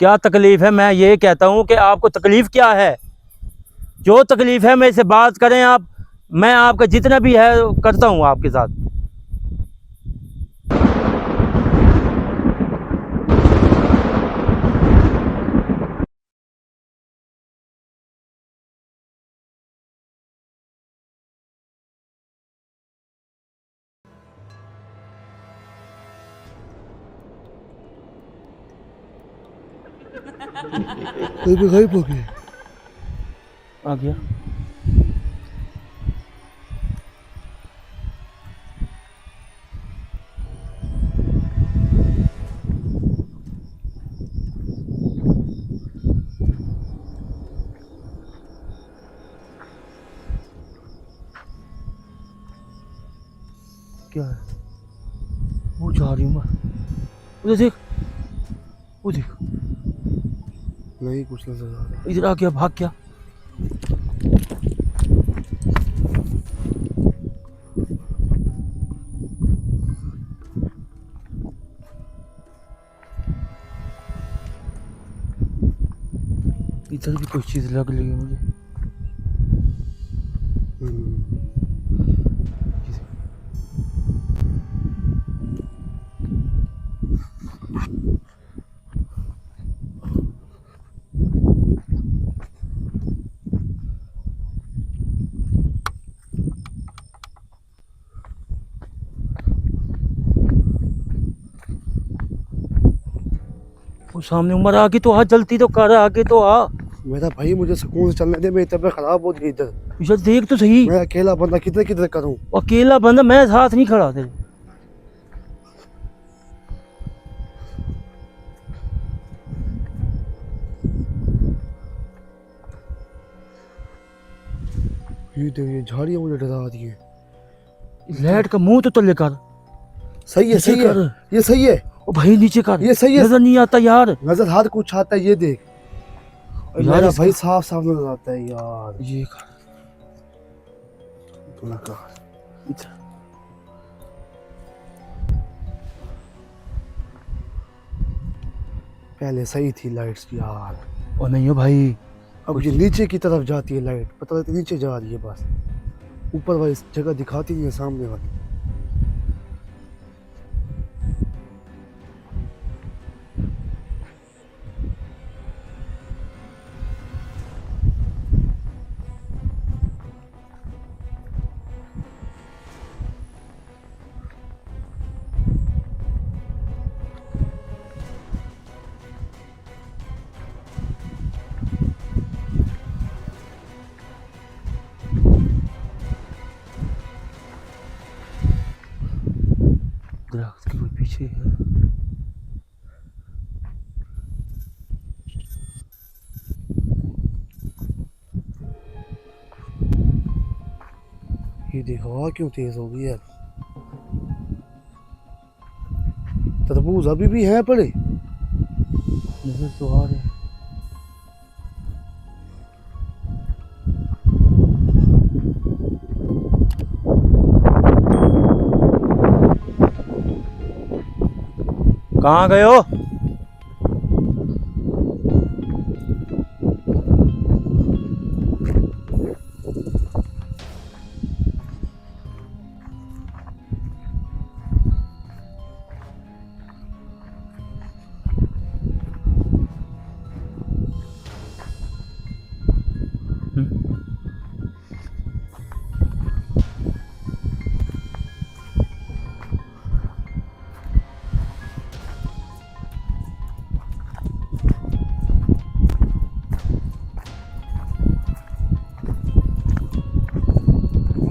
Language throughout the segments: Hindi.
क्या तकलीफ है? मैं ये कहता हूँ कि आपको तकलीफ क्या है? जो तकलीफ है मेरे से बात करें आप। मैं आपका जितना भी है करता हूँ आपके साथ। अभी गायब हो गए। आ गया। क्या है? वो जा रही हूँ मैं। उधर देख, वो देख, नहीं कुछ नजर आ रहा। इधर आ गया, भाग गया। इधर भी कुछ चीज लग रही है मुझे। वो सामने उमर, आगे तो आ, जल्दी तो कर, आगे तो आ। मेरा भाई मुझे सुकून से चलने दे, मेरी तबीयत खराब हो गई इधर। इधर देख तो सही। मैं अकेला बंदा किधर किधर करूं। अकेला बंदा, मैं साथ नहीं खड़ा तेरे। ये देख, ये झाड़ियां मुझे डरा रही है। लाइट का मुंह तो तले कर। सही है, नीचे सही है, कर। ये सही है, ओ भाई नीचे कर। ये सही है। नजर नहीं आता यार। नजर हाथ कुछ आता है, ये देख। और यार मेरा इसका भाई साफ साफ नजर आता है यार। ये कर। उनका इधर। पहले सही थी लाइट्स की यार। ओ नहीं हो भाई। अब कुछ ये नीचे की तरफ जाती है लाइट, पता नहीं नीचे जा रही है बस। ऊपर वाली जगह दिखाती नहीं है, सामने वाली। दरख्त के कोई पीछे है। ये देखो हवा क्यों तेज हो गई है। तरबूज अभी भी है पड़े। नजर तो आ रहे हैं। कहाँ गए हो?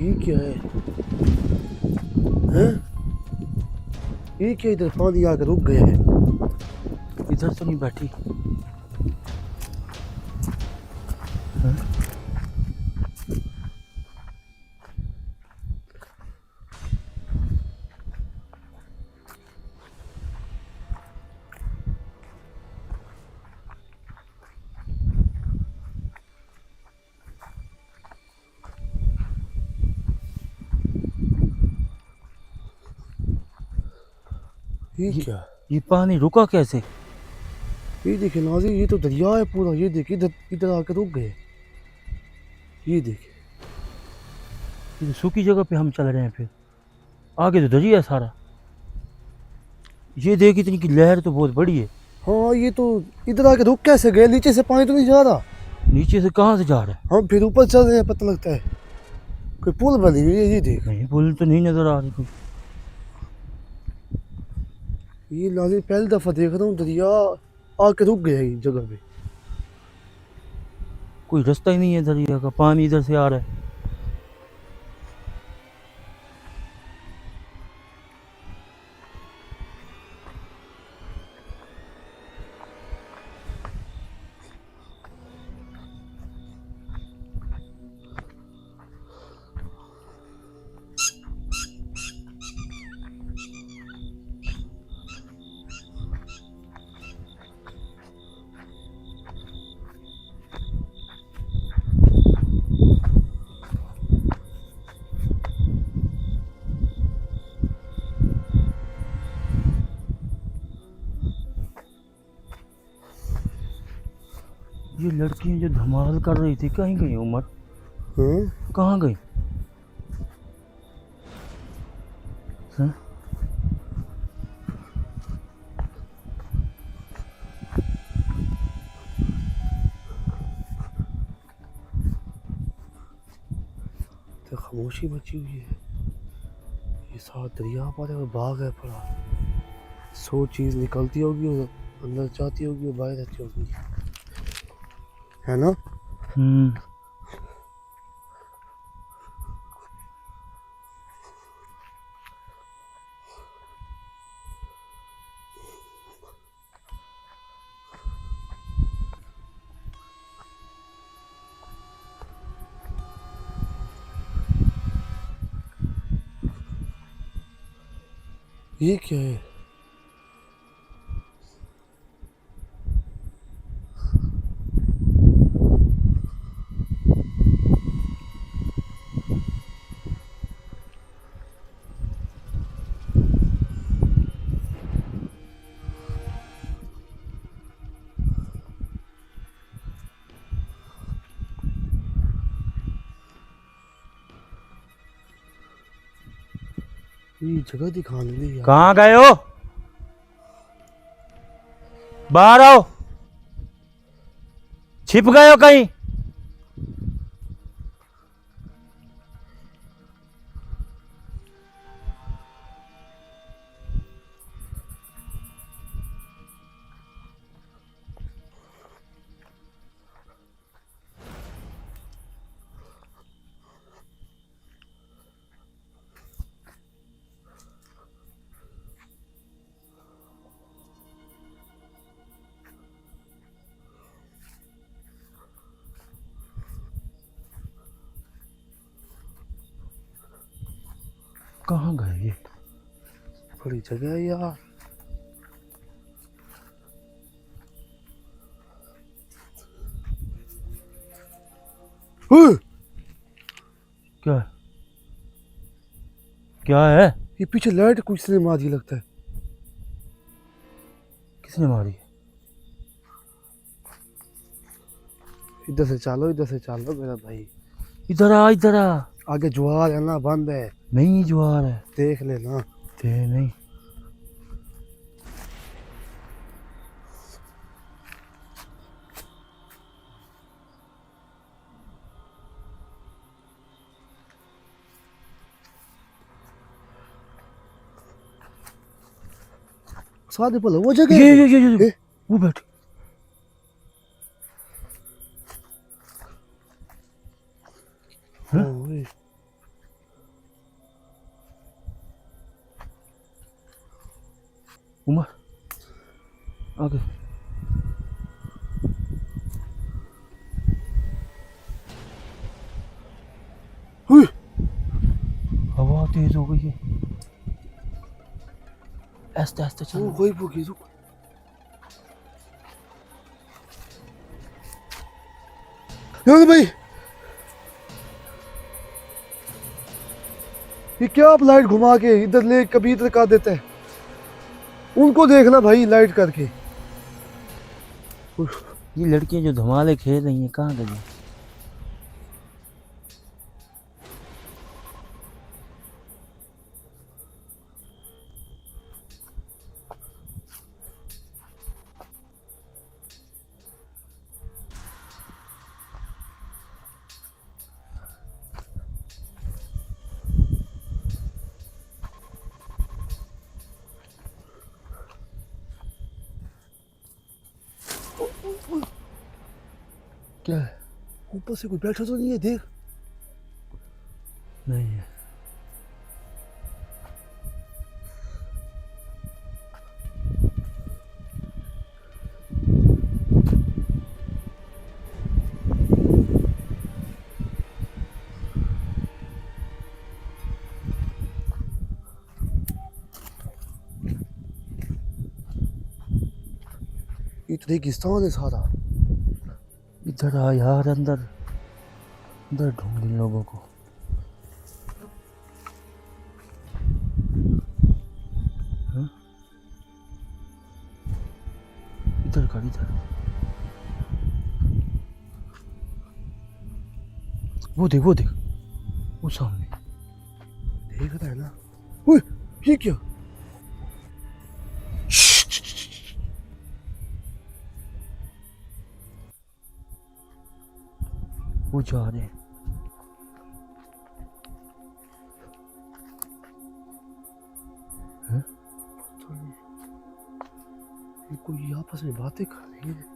ये क्या है? हैं? ये क्या, इधर पानी आकर रुक गया है। इधर तो नहीं बैठी। ये ये क्या? ये पानी रुका कैसे? ये देखिए नाज़रीन, ये तो दरिया है पूरा। ये देखिए इधर इधर आकर रुक गए। ये देखिए, ये तो सूखी जगह पे हम चल रहे हैं, फिर आगे तो दरिया है सारा। ये देख, इतनी की लहर तो बहुत बड़ी है। हाँ ये तो इधर आके रुक कैसे गए? नीचे से पानी तो नहीं जा रहा। नीचे से कहाँ से जा रहा है? हम फिर ऊपर चल रहे हैं, पता लगता है कोई पुल बनी हुई है। ये देख, नहीं, पुल तो नहीं नजर आ रही कोई। ये नाज़रीन पहली दफ़ा देख रहा हूँ दरिया आके रुक गया इस जगह पे। कोई रास्ता ही नहीं है दरिया का, पानी इधर से आ रहा है। ये लड़कियां जो धमाल कर रही थी, कहीं गई उमर? कहाँ गई? हाँ? तो खामोशी मची हुई है। ये साथ दरिया पर है और बाग है पड़ा। 100 चीज़ निकलती होगी और अंदर जाती होगी और बाहर रहती होगी, है ना? ये क्या है? ये जगह दिखाने दी यार। कहाँ गए हो? बाहर आओ। छिप गए हो कहीं? कहाँ गए ये? बड़ी जगह है यार। क्या है? क्या है? ये पीछे लाइट कुछ ने मार दी लगता है। किसने मारी? इधर से चलो मेरा भाई। इधर आ, इधर आ। आगे ज्वार है ना, बंद है। नहीं, ज्वार है। देख लेना। ते नहीं। साथ में वो जगह ये वो बैठ। ओए, उमर आगे। हवा तेज हो गई है। आस्ते आस्ते चल। कोई भूखी रुक। भाई ये क्या आप लाइट घुमा के इधर ले कभी इधर कर देते हैं? उनको देखना भाई लाइट करके। ये लड़कियां जो धमाले खेल रही हैं कहाँ गई? क्या है? ऊपर से कोई बैठा तो नहीं है, देख। नहीं है। ये तो रेगिस्तान है सारा। इधर आ यार, अंदर अंदर ढूंढ इन लोगों को। हाँ? इधर कर, इधर। वो देख, वो देख, वो सामने देख रहा है ना? ओए, ये क्या? वो जा रहे हैं। हाँ? पता नहीं, ये कोई आपस में बातें कर रही है।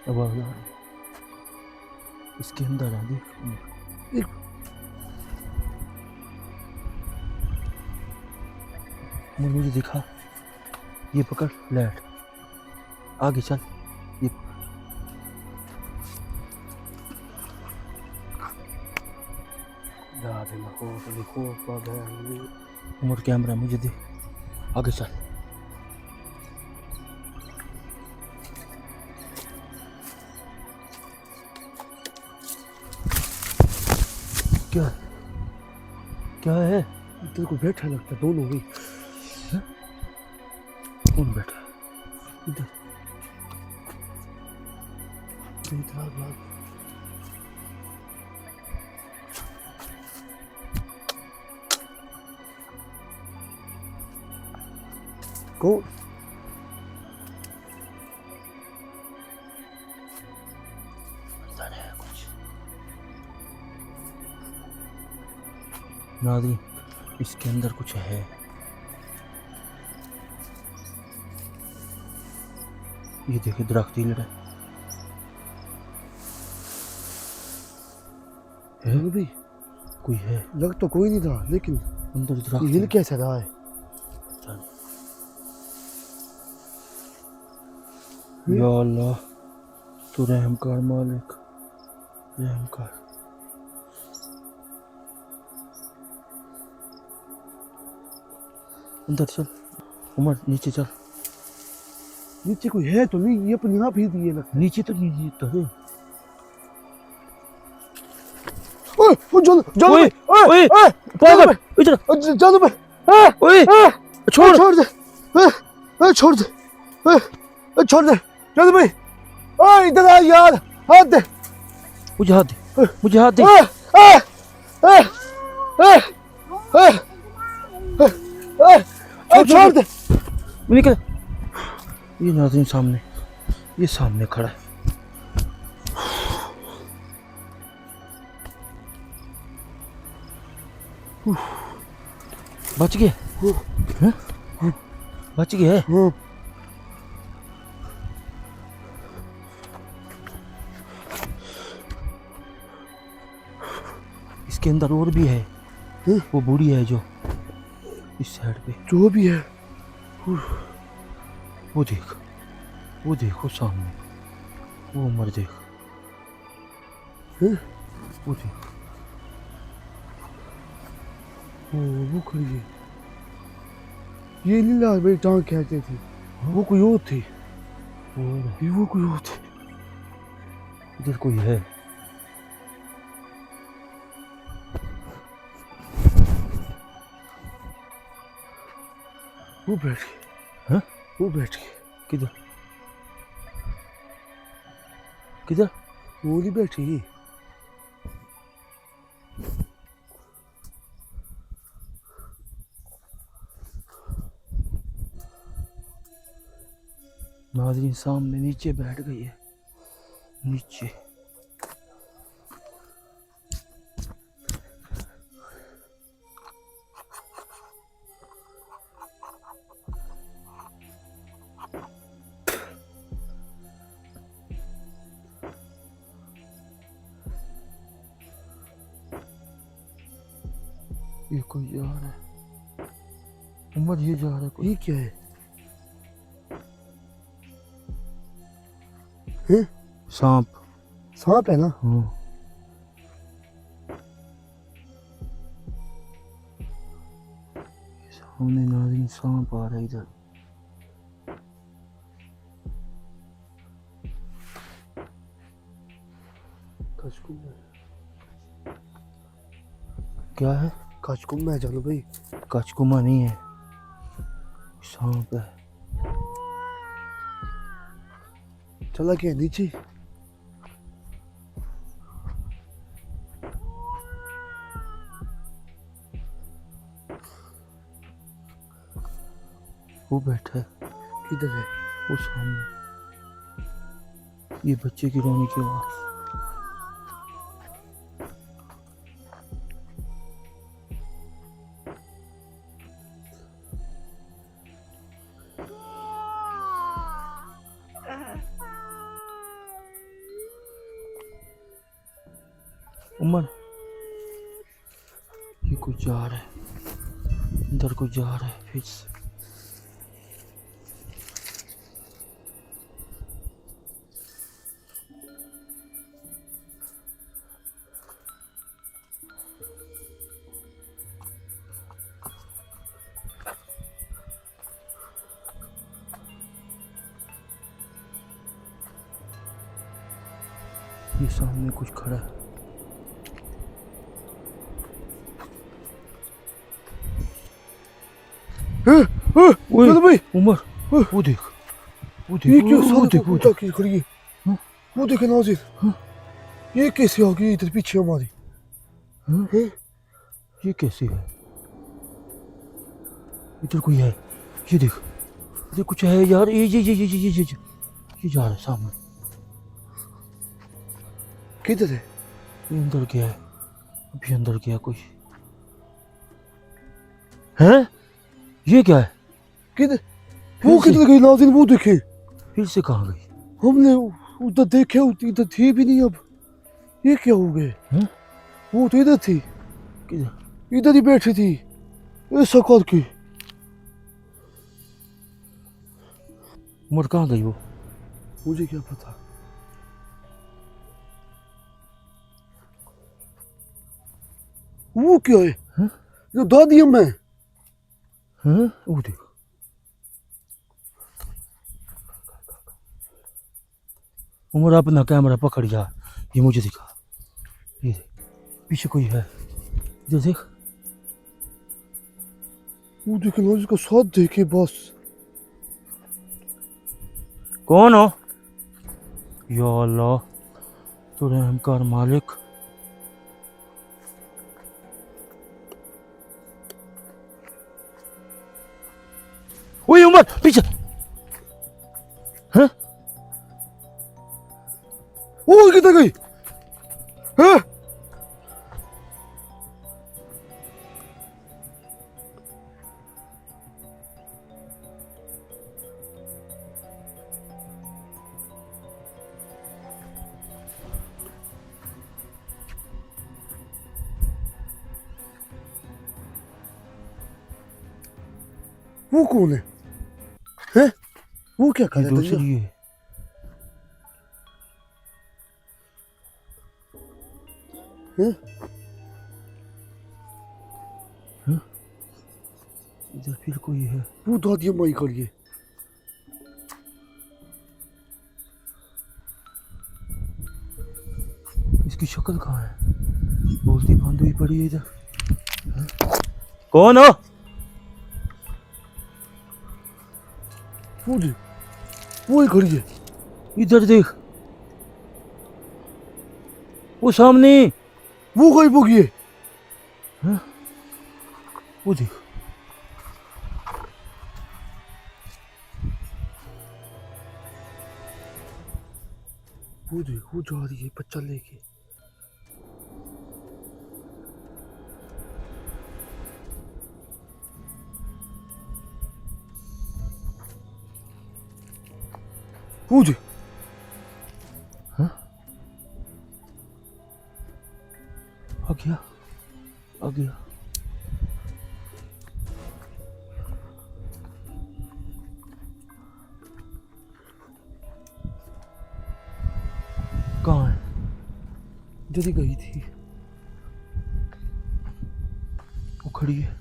अब आ गया, इसके अंदर आ, देख। मुझे दिखा, ये पकड़, लेट आगे चल, ये याद है मको तो लिखो पा गया। उमर कैमरा मुझे दे, आगे चल। क्या क्या है? इधर को बैठा लगता है, दोनों भी। कौन बैठा है? इधर इधर कौन? अंदर है कुछ। नाज़रीन, इसके अंदर कुछ है। ये देखिए, दरख्त हिल रहा है। भी कोई है, लग तो कोई नहीं था, लेकिन अंदर ये दरख्त हिल कैसे रहा है? या अल्लाह, तू रहम कर मालिक, रहम कर। अंदर चल उमर, नीचे चल। नीचे कोई है तो नहीं, ये अपने यहाँ फिर दिए ना। नीचे तो नहीं तो है। ओए ओ जान जान ओए ओए पागल, इधर जान बे। ओए छोड़ छोड़ दे, छोड़ दे, छोड़ दे जान भाई। ओए इधर आ यार, हाथ दे मुझे, हाथ दे मुझे, हाथ दे। छोड़ दे, निकल। ये नाज़रीन सामने, ये सामने खड़ा है। बच गया, बच गया है। इसके अंदर और भी है। वो बूढ़ी है जो इस साइड पे, जो भी है। वो देख, वो देखो सामने, वो उमर देख, वो देख। वो खड़ी है। ये नहीं लाल मेरी टांग खींचती थी, वो कोई और थी। ये वो कोई और थी। इधर कोई है। वो बैठ गई। हाँ? वो बैठ गई। किधर किधर? वो नहीं बैठी। नाज़रीन सामने नीचे बैठ गई है, नीचे। ये कोई जा रहा है उमर, ये जा रहा है कोई। ये क्या है? हैं? सांप। सांप है ना? हाँ। सामने नाज़रीन सांप आ रहा है इधर। क्या है? काचकुम है जानो भाई। कचकुमा नहीं है, सांप है। चला गया नीचे। वो बैठा है। किधर है? वो सामने। ये बच्चे की रोने की आवाज़। उमर, ये कुछ जा रहा है, अंदर को जा रहा है फिर से। ये सामने कुछ खड़ा है। चलो भाई। उमर, वो देख, वो देख, ये क्यों वो देख, वो देख। की खड़ी है? हाँ? वो देखे नाज़िर। हाँ? ये कैसे आ गई इधर पीछे हमारी? हाँ? हैं? ये कैसे है? इधर कोई है, ये देख, इधर कुछ है यार। ये जा रहा है सामने। किधर है? ये अंदर गया है, अभी अंदर गया कोई। हैं? ये क्या है? किधर? फिर वो से? किधर गई नाज़िर? वो देखे। फिर से कहाँ गई? हमने उधर देखे, इधर थी भी नहीं अब। ये क्या हो गए? हैं? वो तो इधर थी, किधर? इधर ही बैठी थी ऐसा करके। उमर कहाँ गई वो? मुझे क्या पता। वो क्या है? हैं? जो दादी अम्मा है। हैं? वो देख, उमर अपना कैमरा पकड़ जा, ये मुझे दिखा। ये देख, पीछे कोई है, इधर देख। वो देखे ना, उसका साथ देखे बस। कौन हो? या अल्लाह, तो रहम कर मालिक। ओए उमर, पीछे। हैं? वो किधर गई? हैं? वो कौन है? हैं? वो क्या कर ये रहा था? दूसरी है। हैं? हैं? इधर फिर कोई है। वो दादी अम्मा ही खड़ी है। इसकी शक्ल कहाँ है? बोलती बंद हुई पड़ी है इधर। हाँ? कौन हो? वो ही खड़ी है। इधर देख, वो सामने। वो गायब हो गई है। हाँ? वो देख, वो देख, वो जा रही है बच्चा लेके। वो देख। हाँ? आ गया, आ गया। कहाँ है? इधर ही गई थी। वो खड़ी है।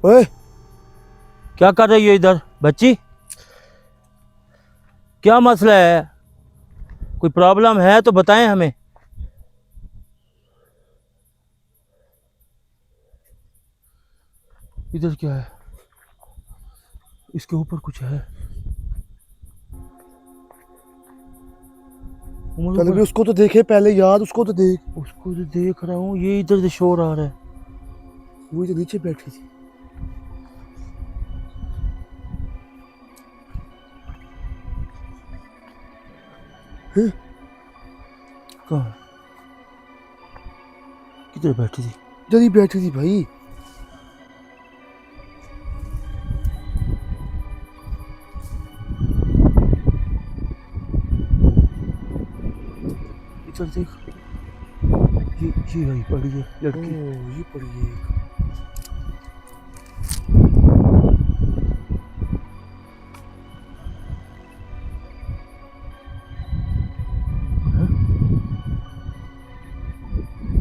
ओए, क्या कर रही हो इधर बच्ची? क्या मसला है? कोई प्रॉब्लम है तो बताएं हमें। इधर क्या है? इसके ऊपर कुछ है। चल भी उसको तो देखे पहले यार, उसको तो देख। उसको तो देख रहा हूँ, ये इधर से शोर आ रहा है। वो तो नीचे बैठी थी। कहाँ? किधर बैठी थी? इधर ही बैठी थी भाई। इधर देख, ये वही पड़ी है लड़की। ये पड़ी है एक।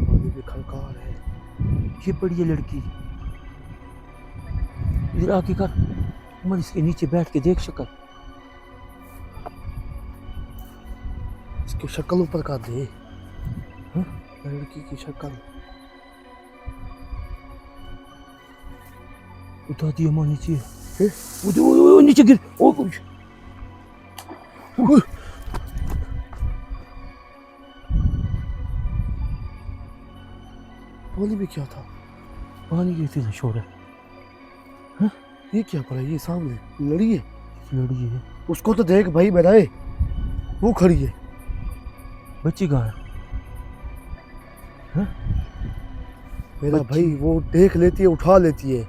पानी में खड़कार है। ये पड़ी है लड़की। इधर आके कर उमर, इसके नीचे बैठ के देख शक्ल। इसकी शक्ल ऊपर का दे। हाँ? लड़की की शक्ल। उठा दिया मां नीचे। हैं? वो नीचे गिर। ओ पानी में क्या था? पानी के इतना शोर है। ये क्या पड़ा? ये सामने लड़ी है। लड़ी है। उसको तो देख भाई बनाए। वो खड़ी है। बच्ची कहाँ है? हाँ? मेरा बच्ची। भाई वो देख लेती है, उठा लेती है।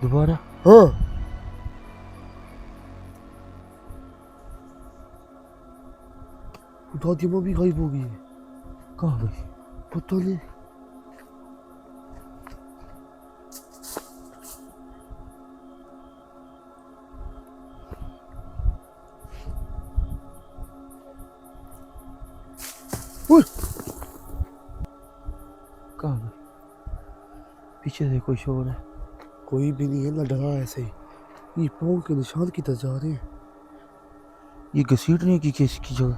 दोबारा? हाँ। उठा दी, वो भी गायब हो गई है। कहाँ गई? पता नहीं। कहाँ गई? पीछे से कोई शोर है। कोई भी नहीं है ना, डरा ऐसे ही। ये पाँव के निशान किधर जा रहे हैं? ये घसीटने की किस की जगह?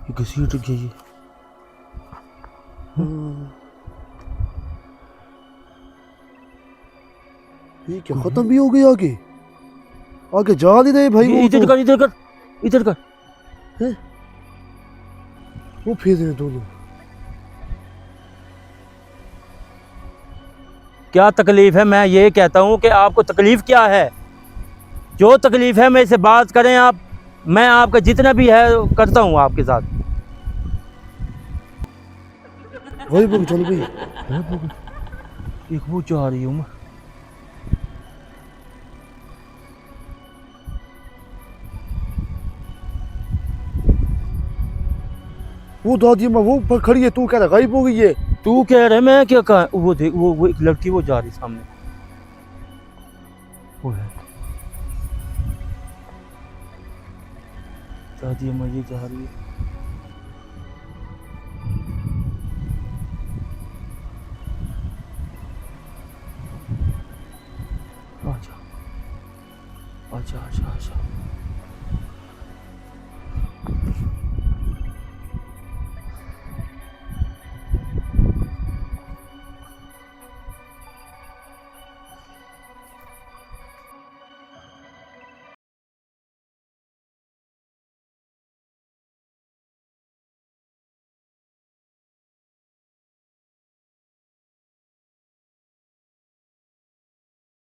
ये घसीट गई है। ये क्या खत्म भी हो गई? आगे आगे जा नहीं रहे भाई। वो इधर कर, इधर कर, इधर कर। हैं? वो फिर रहे दोनों। क्या तकलीफ है? मैं ये कहता हूँ कि आपको तकलीफ क्या है? जो तकलीफ है मेरे से बात करें आप। मैं आपका जितना भी है करता हूँ आपके साथ। वही बोल चल भाई। एक वो जा रही हूँ। वो दादी अम्मा वो ऊपर खड़ी है, तू कह रहा गायब हो गई है। तू कह रहे मैं क्या कहा? वो देख, वो एक लड़की वो जा रही सामने। वो है दादी अम्मा, ये जा रही है। आजा आजा आजा।